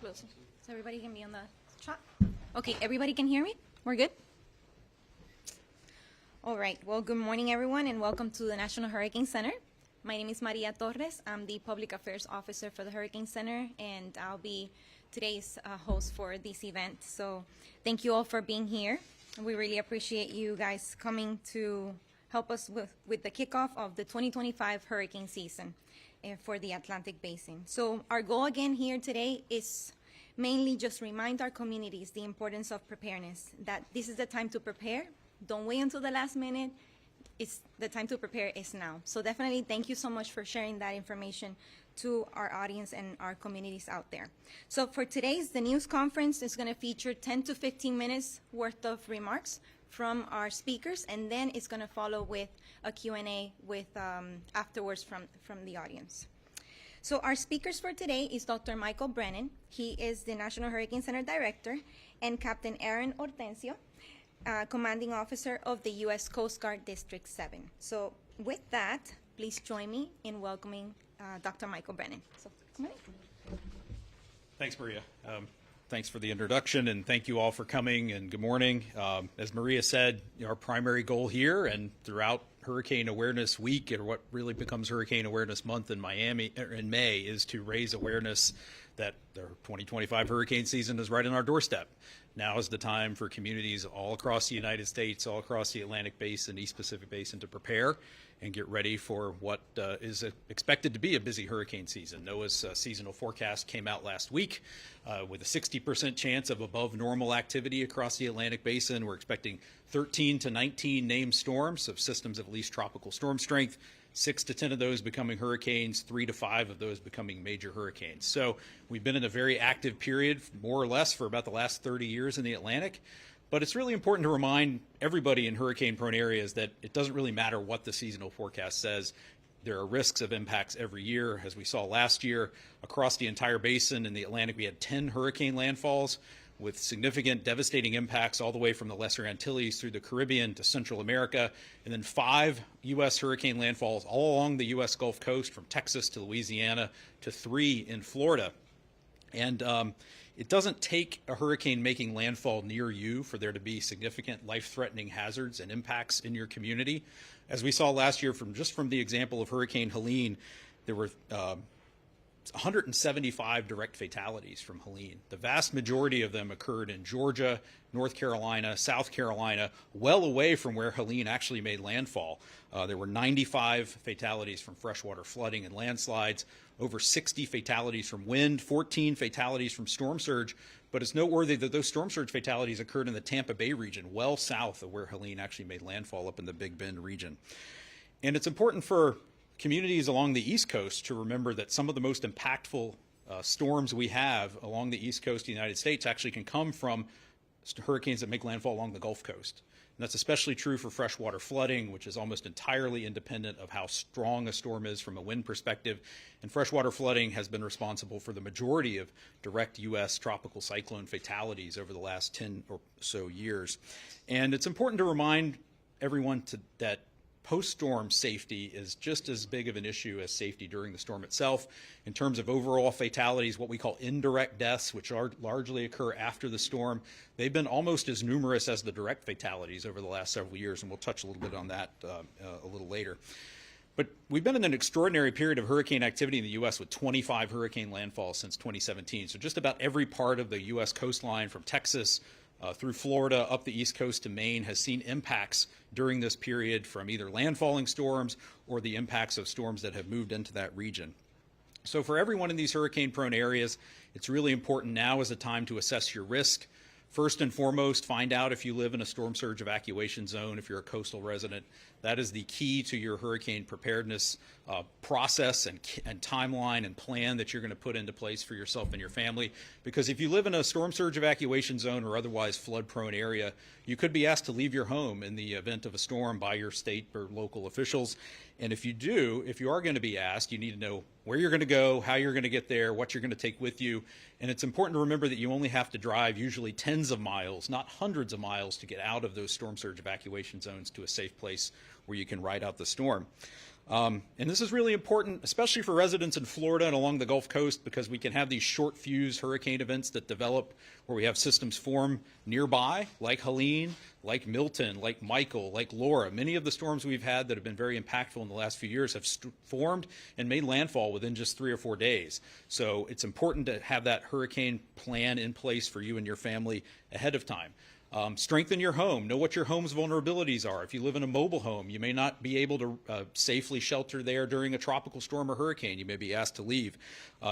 closer so everybody can be on the shot. Okay, everybody can hear me? We're good? All right. Well, good morning, everyone, and welcome to the National Hurricane Center. My name is Maria Torres. I'm the Public Affairs Officer for the Hurricane Center, and I'll be today's host for this event. So thank you all for being here. We really appreciate you guys coming to help us with the kickoff of the 2025 hurricane season for the Atlantic Basin. So our goal again here today is mainly just remind our communities the importance of preparedness, that this is the time to prepare. Don't wait until the last minute. It's the time to prepare is now. So definitely thank you so much for sharing that information to our audience and our communities out there. So for today's, the news conference is going to feature 10 to 15 minutes worth of remarks from our speakers, and then it's going to follow with a Q&A with afterwards from the audience. So our speakers for today is Dr. Michael Brennan. He is the National Hurricane Center Director, and Captain Aaron Hortensio, Commanding Officer of the U.S. Coast Guard District 7. So with that, please join me in welcoming Dr. Michael Brennan. So come on in. Thanks, Maria. Thanks for the introduction, and thank you all for coming, and good morning. As Maria said, our primary goal here and throughout Hurricane Awareness Week, or what really becomes Hurricane Awareness Month in Miami in May, is to raise awareness that the 2025 hurricane season is right on our doorstep. Now is the time for communities all across the United States, all across the Atlantic Basin, East Pacific Basin to prepare and get ready for what is expected to be a busy hurricane season. NOAA's seasonal forecast came out last week with a 60% chance of above normal activity across the Atlantic Basin. We're expecting 13 to 19 named storms of systems of at least tropical storm strength, 6 to 10 of those becoming hurricanes, 3 to 5 of those becoming major hurricanes. So we've been in a very active period, more or less, for about the last 30 years in the Atlantic. But it's really important to remind everybody in hurricane-prone areas that it doesn't really matter what the seasonal forecast says. There are risks of impacts every year. As we saw last year, across the entire basin in the Atlantic, we had 10 hurricane landfalls with significant devastating impacts all the way from the Lesser Antilles through the Caribbean to Central America, and then 5 U.S. hurricane landfalls all along the U.S. Gulf Coast from Texas to Louisiana to 3 in Florida. And it doesn't take a hurricane making landfall near you for there to be significant life-threatening hazards and impacts in your community. As we saw last year from the example of Hurricane Helene, there were 175 direct fatalities from Helene. The vast majority of them occurred in Georgia, North Carolina, South Carolina, well away from where Helene actually made landfall. There were 95 fatalities from freshwater flooding and landslides, over 60 fatalities from wind, 14 fatalities from storm surge. But it's noteworthy that those storm surge fatalities occurred in the Tampa Bay region, well south of where Helene actually made landfall up in the Big Bend region. And it's important for communities along the East Coast to remember that some of the most impactful storms we have along the East Coast of the United States actually can come from hurricanes that make landfall along the Gulf Coast. And that's especially true for freshwater flooding, which is almost entirely independent of how strong a storm is from a wind perspective. And freshwater flooding has been responsible for the majority of direct U.S. tropical cyclone fatalities over the last 10 or so years. And it's important to remind everyone that post-storm safety is just as big of an issue as safety during the storm itself. In terms of overall fatalities, what we call indirect deaths, which largely occur after the storm, they've been almost as numerous as the direct fatalities over the last several years, and we'll touch a little bit on that a little later. But we've been in an extraordinary period of hurricane activity in the U.S. with 25 hurricane landfalls since 2017. So just about every part of the U.S. coastline from Texas through Florida, up the East Coast to Maine, has seen impacts during this period from either landfalling storms or the impacts of storms that have moved into that region. So for everyone in these hurricane-prone areas, it's really important now is the time to assess your risk. First and foremost, find out if you live in a storm surge evacuation zone, if you're a coastal resident. That is the key to your hurricane preparedness process and timeline and plan that you're going to put into place for yourself and your family. Because if you live in a storm surge evacuation zone or otherwise flood-prone area, you could be asked to leave your home in the event of a storm by your state or local officials. And if you are going to be asked, you need to know where you're going to go, how you're going to get there, what you're going to take with you. And it's important to remember that you only have to drive usually tens of miles, not hundreds of miles, to get out of those storm surge evacuation zones to a safe place where you can ride out the storm. And this is really important, especially for residents in Florida and along the Gulf Coast, because we can have these short fuse hurricane events that develop where we have systems form nearby, like Helene, like Milton, like Michael, like Laura. Many of the storms we've had that have been very impactful in the last few years have formed and made landfall within just 3 or 4 days. So it's important to have that hurricane plan in place for you and your family ahead of time. Strengthen your home. Know what your home's vulnerabilities are. If you live in a mobile home, you may not be able to safely shelter there during a tropical storm or hurricane. You may be asked to leave.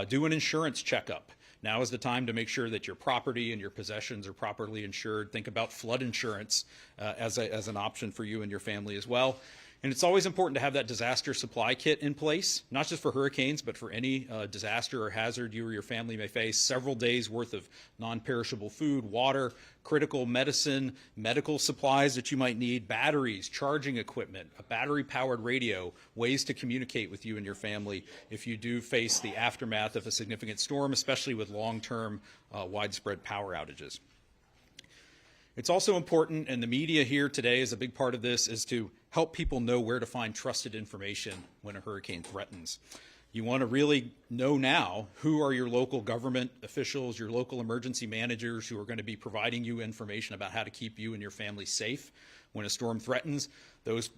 Do an insurance checkup. Now is the time to make sure that your property and your possessions are properly insured. Think about flood insurance as an option for you and your family as well. And it's always important to have that disaster supply kit in place, not just for hurricanes, but for any disaster or hazard you or your family may face. Several days worth of non-perishable food, water, critical medicine, medical supplies that you might need, batteries, charging equipment, a battery-powered radio, ways to communicate with you and your family if you do face the aftermath of a significant storm, especially with long-term widespread power outages. It's also important, and the media here today is a big part of this, is to help people know where to find trusted information when a hurricane threatens. You want to really know now who are your local government officials, your local emergency managers who are going to be providing you information about how to keep you and your family safe when a storm threatens. Those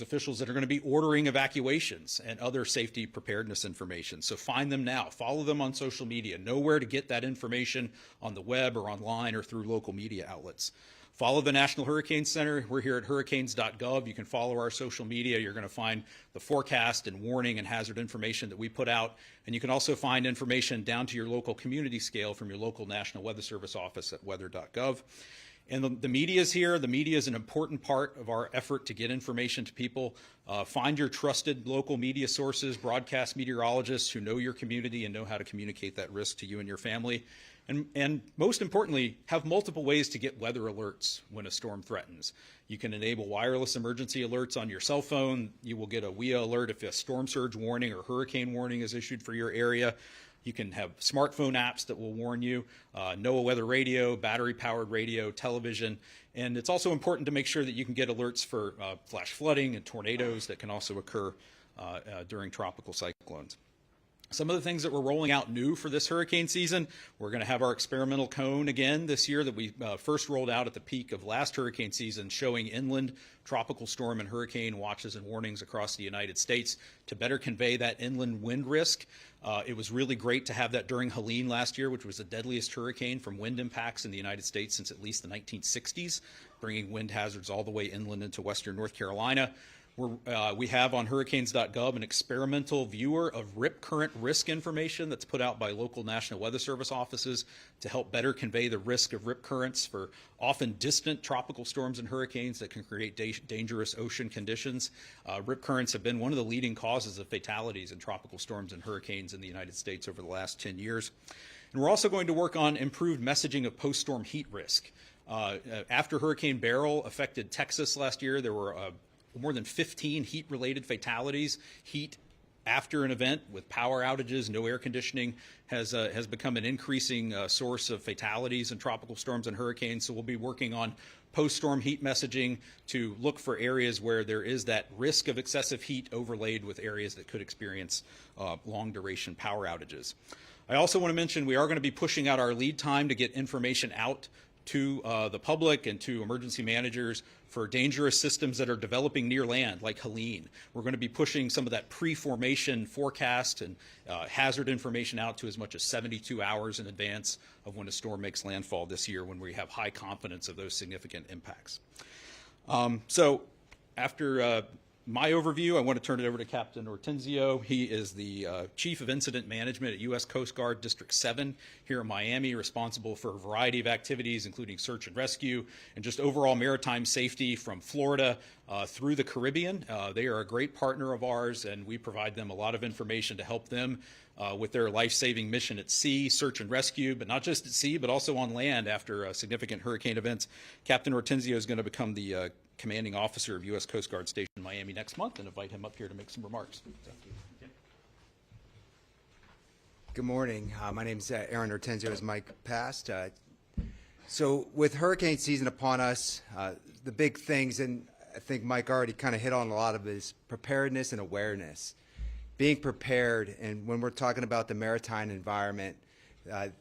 officials that are going to be ordering evacuations and other safety preparedness information. So find them now. Follow them on social media. Know where to get that information on the web or online or through local media outlets. Follow the National Hurricane Center. We're here at hurricanes.gov. You can follow our social media. You're going to find the forecast and warning and hazard information that we put out. And you can also find information down to your local community scale from your local National Weather Service office at weather.gov. And the media is here. The media is an important part of our effort to get information to people. Find your trusted local media sources, broadcast meteorologists who know your community and know how to communicate that risk to you and your family. And most importantly, have multiple ways to get weather alerts when a storm threatens. You can enable wireless emergency alerts on your cell phone. You will get a WIA alert if a storm surge warning or hurricane warning is issued for your area. You can have smartphone apps that will warn you, NOAA weather radio, battery-powered radio, television. And it's also important to make sure that you can get alerts for flash flooding and tornadoes that can also occur during tropical cyclones. Some of the things that we're rolling out new for this hurricane season, we're going to have our experimental cone again this year that we first rolled out at the peak of last hurricane season, showing inland tropical storm and hurricane watches and warnings across the United States to better convey that inland wind risk. It was really great to have that during Helene last year, which was the deadliest hurricane from wind impacts in the United States since at least the 1960s, bringing wind hazards all the way inland into western North Carolina. We have on hurricanes.gov an experimental viewer of rip current risk information that's put out by local National Weather Service offices to help better convey the risk of rip currents for often distant tropical storms and hurricanes that can create dangerous ocean conditions. Rip currents have been one of the leading causes of fatalities in tropical storms and hurricanes in the United States over the last 10 years. And we're also going to work on improved messaging of post-storm heat risk. After Hurricane Beryl affected Texas last year, there were more than 15 heat-related fatalities. Heat after an event with power outages, no air conditioning, has become an increasing source of fatalities in tropical storms and hurricanes. So we'll be working on post-storm heat messaging to look for areas where there is that risk of excessive heat overlaid with areas that could experience long-duration power outages. I also want to mention we are going to be pushing out our lead time to get information out to the public and to emergency managers for dangerous systems that are developing near land, like Helene. We're going to be pushing some of that pre-formation forecast and hazard information out to as much as 72 hours in advance of when a storm makes landfall this year, when we have high confidence of those significant impacts. So after my overview, I want to turn it over to Captain Ortenzio. He is the Chief of Incident Management at U.S. Coast Guard District 7 here in Miami, responsible for a variety of activities, including search and rescue, and just overall maritime safety from Florida through the Caribbean. They are a great partner of ours, and we provide them a lot of information to help them with their life-saving mission at sea, search and rescue, but not just at sea, but also on land after significant hurricane events. Captain Ortenzio is going to become the commanding officer of U.S. Coast Guard Station Miami next month, and invite him up here to make some remarks. Good morning. My name is Aaron Ortenzio, as Mike passed. So with hurricane season upon us, the big things, and I think Mike already kind of hit on a lot of is preparedness and awareness. Being prepared, and when we're talking about the maritime environment,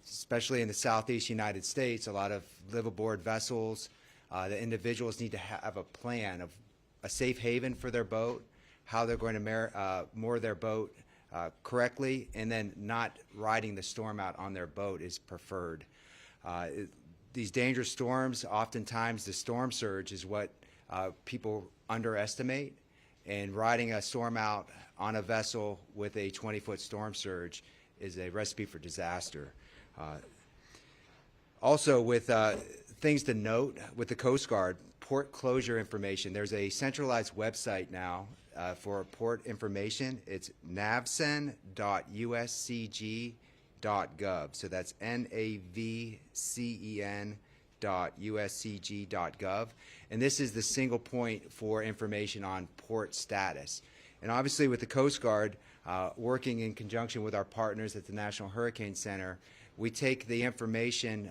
especially in the southeast United States, a lot of liveaboard vessels, the individuals need to have a plan of a safe haven for their boat, how they're going to moor their boat correctly, and then not riding the storm out on their boat is preferred. These dangerous storms, oftentimes the storm surge is what people underestimate, and riding a storm out on a vessel with a 20-foot storm surge is a recipe for disaster. Also, with things to note with the Coast Guard, port closure information. There's a centralized website now for port information. It's navcen.uscg.gov. So that's navcen.uscg.gov. And this is the single point for information on port status. And obviously with the Coast Guard, working in conjunction with our partners at the National Hurricane Center, we take the information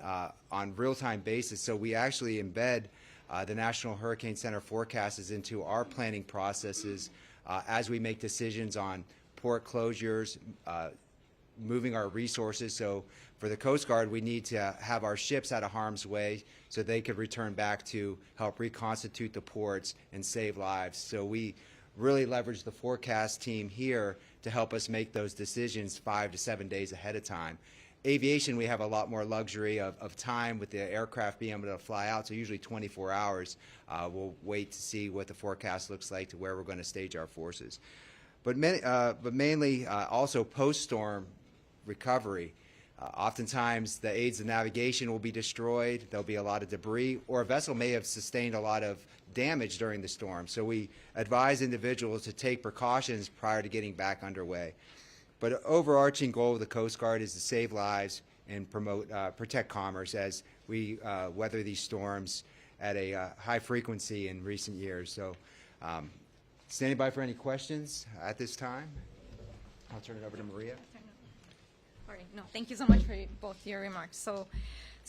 on real-time basis. So we actually embed the National Hurricane Center forecasts into our planning processes as we make decisions on port closures, moving our resources. So for the Coast Guard, we need to have our ships out of harm's way so they could return back to help reconstitute the ports and save lives. So we really leverage the forecast team here to help us make those decisions 5 to 7 days ahead of time. Aviation, we have a lot more luxury of time with the aircraft being able to fly out, so usually 24 hours. We'll wait to see what the forecast looks like to where we're going to stage our forces. But mainly also post-storm recovery. Oftentimes the aids of navigation will be destroyed, there'll be a lot of debris, or a vessel may have sustained a lot of damage during the storm. So we advise individuals to take precautions prior to getting back underway. But an overarching goal of the Coast Guard is to save lives and protect commerce as we weather these storms at a high frequency in recent years. So standing by for any questions at this time. I'll turn it over to Maria. All right. No, thank you so much for both your remarks. So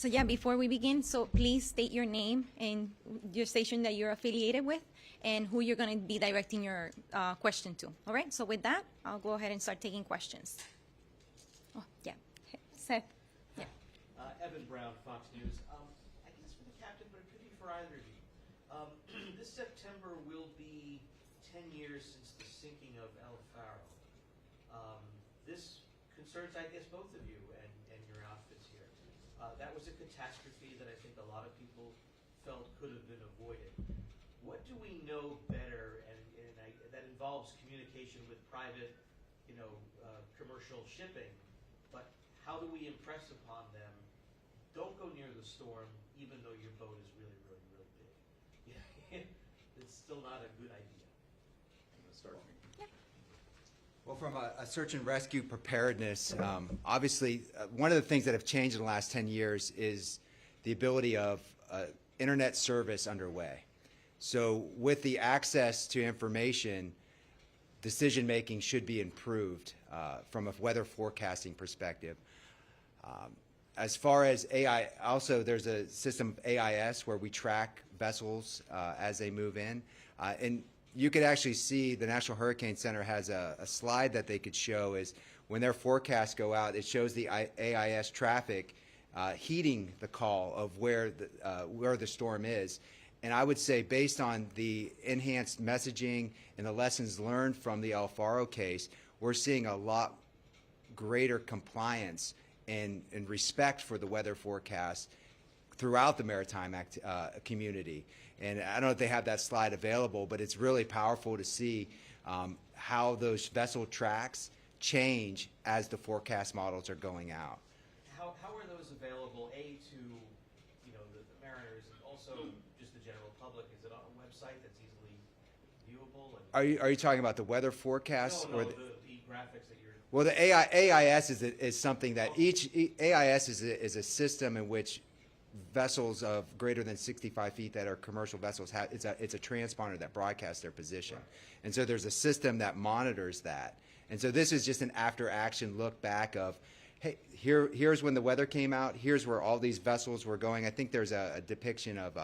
yeah, before we begin, so please state your name and your station that you're affiliated with and who you're going to be directing your question to. All right. So with that, I'll go ahead and start taking questions. Oh, yeah. Seth. Yeah. Evan Brown, Fox News. I guess for the captain, but it could be for either of you. This September will be 10 years since the sinking of El Faro. This concerns, I guess, both of you and your outfits here. That was a catastrophe that I think a lot of people felt could have been avoided. What do we know better, and that involves communication with private, commercial shipping, but how do we impress upon them, don't go near the storm even though your boat is really, really, really big? It's still not a good idea. I'm going to start. Well, from a search and rescue preparedness, obviously, one of the things that have changed in the last 10 years is the ability of internet service underway. So with the access to information, decision-making should be improved from a weather forecasting perspective. As far as AI, also there's a system of AIS where we track vessels as they move in. And you could actually see the National Hurricane Center has a slide that they could show is when their forecasts go out, it shows the AIS traffic heeding the call of where the storm is. And I would say based on the enhanced messaging and the lessons learned from the El Faro case, we're seeing a lot greater compliance and respect for the weather forecast throughout the maritime community. And I don't know if they have that slide available, but it's really powerful to see how those vessel tracks change as the forecast models are going out. How are those available, A, to the mariners, and also just the general public? Is it on a website that's easily viewable? Are you talking about the weather forecast? No, or the graphics that you're... Well, the AIS is something that AIS is a system in which vessels of greater than 65 feet that are commercial vessels have, it's a transponder that broadcasts their position. Right. And so there's a system that monitors that. And so this is just an after action look back of, hey, here's when the weather came out, here's where all these vessels were going. I think there's a depiction of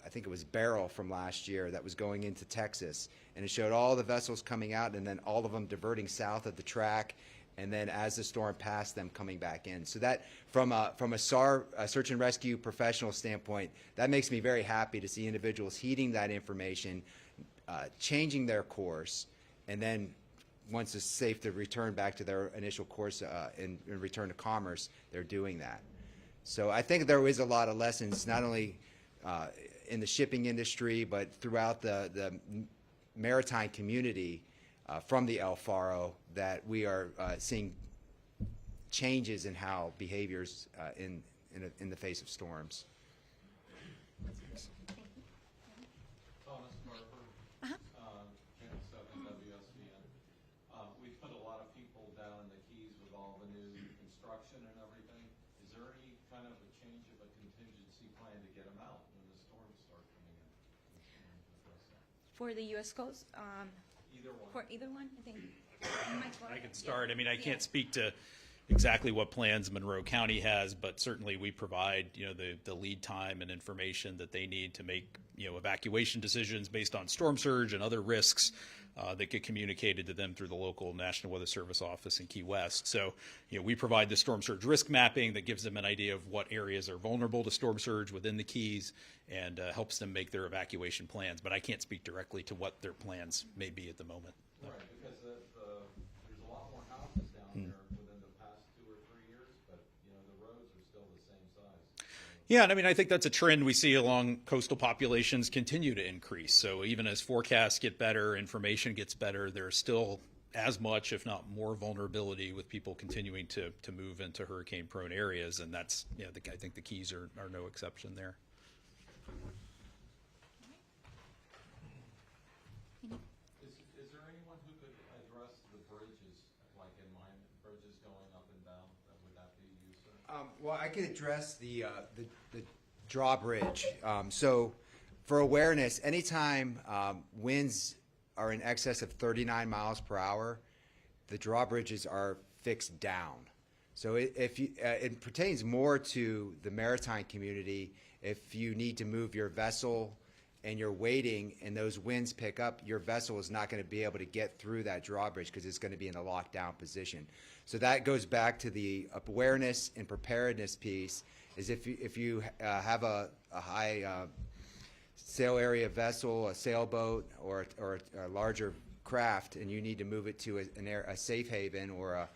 I think it was Beryl from last year that was going into Texas, and it showed all the vessels coming out and then all of them diverting south of the track, and then as the storm passed them coming back in. So that from a search and rescue professional standpoint, that makes me very happy to see individuals heeding that information, changing their course, and then once it's safe to return back to their initial course and return to commerce, they're doing that. So I think there is a lot of lessons, not only in the shipping industry, but throughout the maritime community from the El Faro, that we are seeing changes in how behaviors in the face of storms. Thomas Murphy, Channel 7 WSVN. We put a lot of people down in the Keys with all the new construction and everything. Is there any kind of a change of a contingency plan to get them out when the storms start coming in? For the U.S. Coast, Either one. for either one, I think. You might go I ahead. can start. Yeah. I mean, I Yeah. can't speak to exactly what plans Monroe County has, but certainly we provide, the lead time and information that they need to make, evacuation decisions based on storm surge and other risks that get communicated to them through the local National Weather Service office in Key West. So, we provide the storm surge risk mapping that gives them an idea of what areas are vulnerable to storm surge within the Keys and helps them make their evacuation plans. But I can't speak directly to what their plans may be at the moment. Right, because there's a lot more houses down there within the past 2 or 3 years, but, the roads are still the same size. Yeah, and I mean, I think that's a trend we see along coastal populations continue to increase. So even as forecasts get better, information gets better, there's still as much, if not more, vulnerability with people continuing to move into hurricane-prone areas, and that's, I think the Keys are no exception there. Is there anyone who could address the bridges, like in mine, bridges going up and down? Would that be you, sir? Well, I could address the drawbridge. So for awareness, anytime winds are in excess of 39 miles per hour, the drawbridges are fixed down. So it pertains more to the maritime community. If you need to move your vessel and you're waiting and those winds pick up, your vessel is not going to be able to get through that drawbridge because it's going to be in a lockdown position. So that goes back to the awareness and preparedness piece, is if you have a high sail area vessel, a sailboat, or a larger craft, and you need to move it to a safe haven, or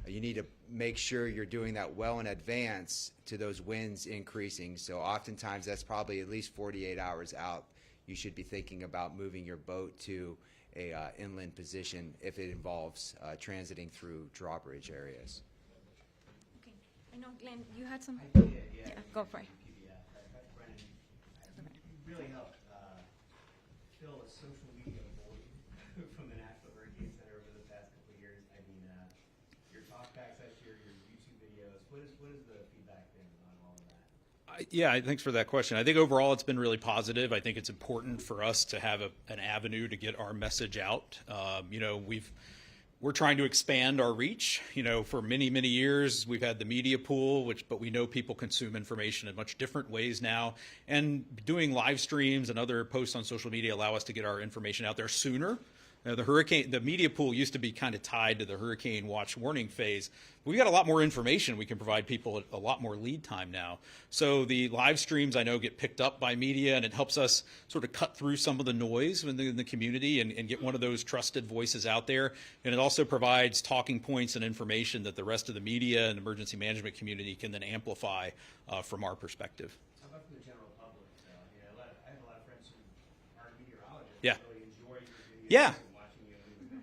you need to make sure you're doing that well in advance to those winds increasing. So oftentimes that's probably at least 48 hours out. You should be thinking about moving your boat to a inland position if it involves transiting through drawbridge areas. Okay. I know, Glenn, you had some. I did, yeah. Go for it. Brennan, you really helped fill a social media void from the National Hurricane Center over the past couple of years. I mean, your talkbacks last year, your YouTube videos. What is the feedback been on all of that? Yeah, thanks for that question. I think overall it's been really positive. I think it's important for us to have an avenue to get our message out. We're trying to expand our reach. For many, many years, we've had the media pool, but we know people consume information in much different ways now. And doing live streams and other posts on social media allow us to get our information out there sooner. The media pool used to be kind of tied to the hurricane watch warning phase. We've got a lot more information. We can provide people a lot more lead time now. So the live streams, I know, get picked up by media, and it helps us sort of cut through some of the noise in the community and get one of those trusted voices out there. And it also provides talking points and information that the rest of the media and emergency management community can then amplify from our perspective. How about from the general public? I have a lot of friends who aren't meteorologists. Yeah. Who really enjoy your videos. Yeah.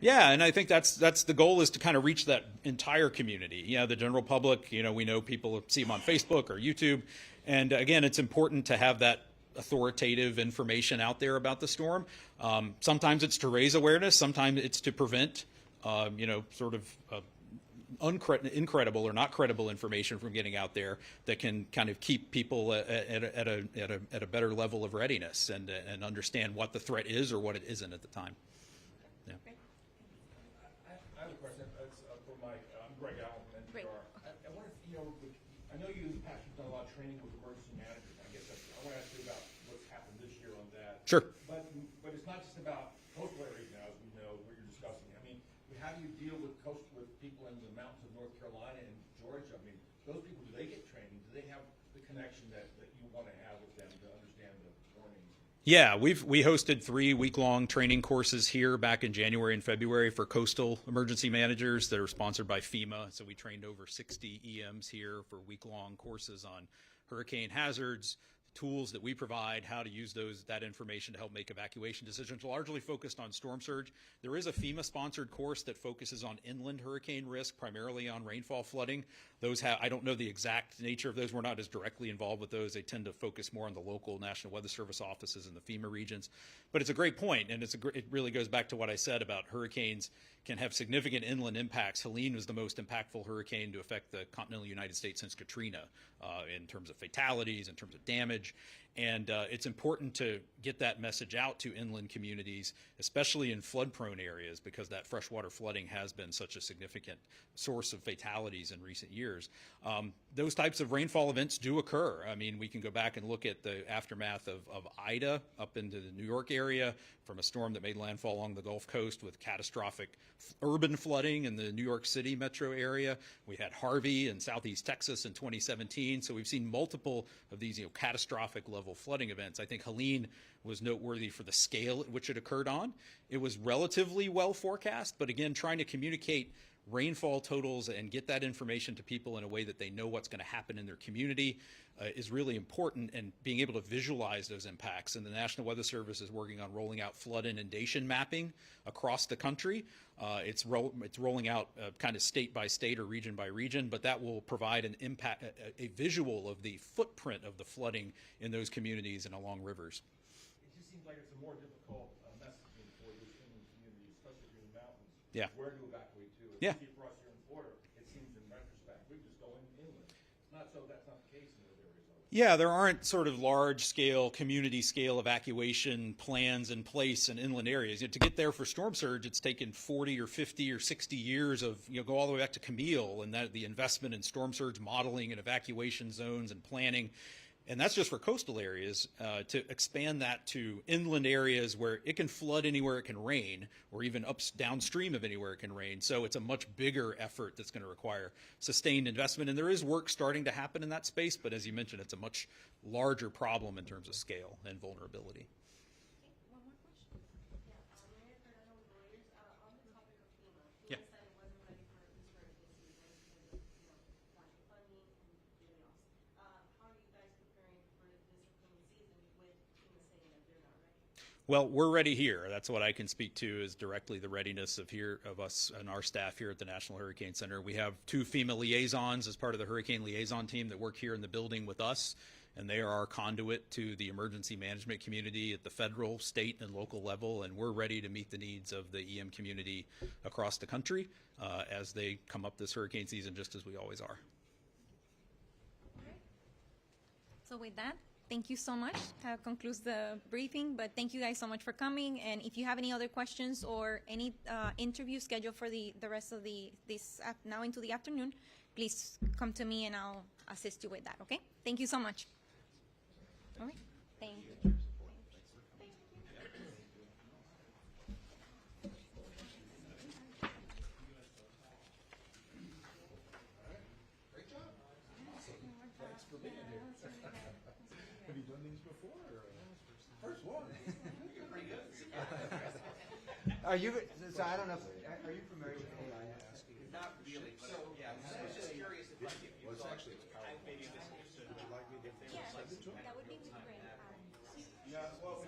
Yeah, and I think that's the goal, is to kind of reach that entire community. The general public, we know people see them on Facebook or YouTube. And again, it's important to have that authoritative information out there about the storm. Sometimes it's to raise awareness. Sometimes it's to prevent, incredible or not credible information from getting out there that can kind of keep people at a better level of readiness and understand what the threat is or what it isn't at the time. Yeah. I have a question. It's for Mike. I'm Greg Allen from NPR. Great. I wonder if, I know you in the past have done a lot of training with emergency managers. I want to ask you about what's happened this year Sure. But it's not just about coastal areas now, as we know, what you're discussing. I mean, how do you deal with people in the mountains of North Carolina and Georgia? I mean, those people, do they get training? Do they have the connection that you want to have with them to understand the warnings? Yeah, we hosted 3 week-long training courses here back in January and February for coastal emergency managers that are sponsored by FEMA. So we trained over 60 EMs here for week-long courses on hurricane hazards, tools that we provide, how to use that information to help make evacuation decisions, largely focused on storm surge. There is a FEMA-sponsored course that focuses on inland hurricane risk, primarily on rainfall flooding. I don't know the exact nature of those. We're not as directly involved with those. They tend to focus more on the local National Weather Service offices and the FEMA regions. But it's a great point, and it really goes back to what I said about hurricanes can have significant inland impacts. Helene was the most impactful hurricane to affect the continental United States since Katrina in terms of fatalities, in terms of damage. And it's important to get that message out to inland communities, especially in flood-prone areas, because that freshwater flooding has been such a significant source of fatalities in recent years. Those types of rainfall events do occur. I mean, we can go back and look at the aftermath of Ida up into the New York area from a storm that made landfall along the Gulf Coast with catastrophic urban flooding in the New York City metro area. We had Harvey in southeast Texas in 2017. So we've seen multiple of these catastrophic level flooding events. I think Helene was noteworthy for the scale at which it occurred on. It was relatively well forecast, but again, trying to communicate rainfall totals and get that information to people in a way that they know what's going to happen in their community is really important, and being able to visualize those impacts. And the National Weather Service is working on rolling out flood inundation mapping across the country. It's rolling out kind of state by state or region by region, but that will provide an impact, a visual of the footprint of the flooding in those communities and along rivers. It just seems like it's a more difficult messaging for those inland communities, especially if you're in the mountains. Yeah. Where to evacuate to. It's Yeah. easy for us here in Florida. It seems in retrospect, we just go inland. It's not so that's not the case in those areas. Yeah, there aren't sort of large-scale, community-scale evacuation plans in place in inland areas. To get there for storm surge, it's taken 40 or 50 or 60 years of, go all the way back to Camille and the investment in storm surge modeling and evacuation zones and planning. And that's just for coastal areas. To expand that to inland areas where it can flood anywhere it can rain, or even downstream of anywhere it can rain. So it's a much bigger effort that's going to require sustained investment. And there is work starting to happen in that space, but as you mentioned, it's a much larger problem in terms of scale and vulnerability. One more question. Yeah. Well, we're ready here. That's what I can speak to, is directly the readiness of us and our staff here at the National Hurricane Center. We have 2 FEMA liaisons as part of the hurricane liaison team that work here in the building with us, and they are our conduit to the emergency management community at the federal, state, and local level, and we're ready to meet the needs of the EM community across the country as they come up this hurricane season, just as we always are. So with that, thank you so much. That concludes the briefing, but thank you guys so much for coming. And if you have any other questions or any interview scheduled for the rest of now into the afternoon, please come to me and I'll assist you with that, okay? Thank you so much. All right, thank you. Have you done these before? First one. Are you? So I don't know. Are you familiar with AIS? Not really, but yeah, I was just curious if you thought, maybe misunderstood. Would you like me to send it to him? That would be great. Yeah, well,